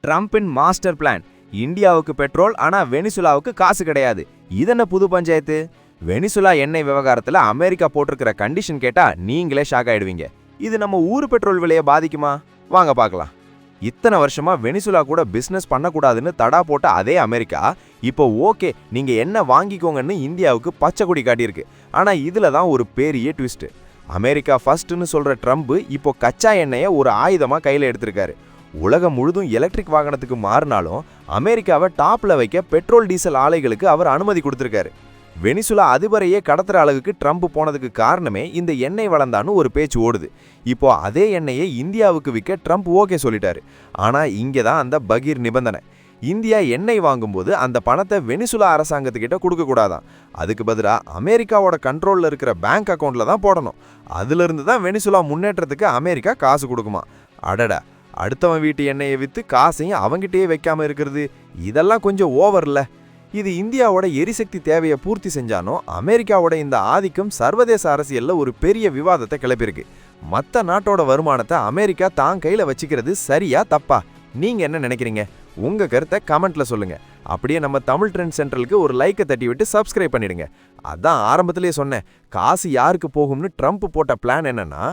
ட்ரம்பின் master plan. இந்தியாவுக்கு petrol, ஆனா வெனிசுலாவுக்கு காசு கிடையாது. இதென்ன புது பஞ்சாயத்து? வெனிசுலா எண்ணெய் விவகாரத்துல அமெரிக்கா போட்டிருக்கிற கண்டிஷன் கேட்டா நீங்களே ஷாக் ஆயிடுவீங்க. இது நம்ம ஊர் பெட்ரோல் விலையை பாதிக்குமா? வாங்க பார்க்கலாம். இத்தனை வருஷமா வெனிசுலா கூட பிசினஸ் பண்ணக்கூடாதுன்னு தடா போட்ட அதே அமெரிக்கா இப்போ ஓகே நீங்க என்ன வாங்கிக்கோங்கன்னு இந்தியாவுக்கு பச்சை கொடி காட்டியிருக்கு. ஆனா இதுல தான் ஒரு பெரிய ட்விஸ்ட். அமெரிக்கா ஃபர்ஸ்ட்னு சொல்ற ட்ரம்ப் இப்போ கச்சா எண்ணெயை ஒரு ஆயுதமா கையில எடுத்திருக்காரு. உலகம் முழுதும் எலக்ட்ரிக் வாகனத்துக்கு மாறினாலும் அமெரிக்காவை டாப்ல வைக்க பெட்ரோல் டீசல் ஆலைகளுக்கு அவர் அனுமதி கொடுத்திருக்காரு. வெனிசுலா அதிபரையே கடத்துற அளவுக்கு ட்ரம்ப் போனதுக்கு காரணமே இந்த எண்ணெய் வளர்ந்தான்னு ஒரு பேச்சு ஓடுது. இப்போ அதே எண்ணெயை இந்தியாவுக்கு விற்க ட்ரம்ப் ஓகே சொல்லிட்டாரு. ஆனா இங்கே தான் அந்த பகீர் நிபந்தனை. இந்தியா எண்ணெய் வாங்கும்போது அந்த பணத்தை வெனிசுலா அரசாங்கத்துக்கிட்ட கொடுக்க கூடாதான். அதுக்கு பதிலாக அமெரிக்காவோட கண்ட்ரோல்ல இருக்கிற பேங்க் அக்கௌண்ட்ல தான் போடணும். அதுல இருந்து தான் வெனிசுலா முன்னேற்றத்துக்கு அமெரிக்கா காசு கொடுக்குமா. அடடா, அடுத்தவன் வீட்டு எண்ணெயை விற்று காசையும் அவங்கிட்டயே வைக்காம இருக்கிறது, இதெல்லாம் கொஞ்சம் ஓவர்ல. இது இந்தியாவோட எரிசக்தி தேவையை பூர்த்தி செஞ்சாலும் அமெரிக்காவோட இந்த ஆதிக்கம் சர்வதேச அரசியல்ல ஒரு பெரிய விவாதத்தை கிளப்பியிருக்கு. மற்ற நாட்டோட வருமானத்தை அமெரிக்கா தான் கையில வச்சுக்கிறது சரியா தப்பா? நீங்க என்ன நினைக்கிறீங்க? உங்க கருத்தை கமெண்ட்ல சொல்லுங்க. அப்படியே நம்ம தமிழ் ட்ரெண்ட் சென்ட்ரலுக்கு ஒரு லைக்கை தட்டி விட்டு சப்ஸ்கிரைப் பண்ணிடுங்க. அதான் ஆரம்பத்திலேயே சொன்னேன், காசு யாருக்கு போகும்னு ட்ரம்ப் போட்ட பிளான் என்னன்னா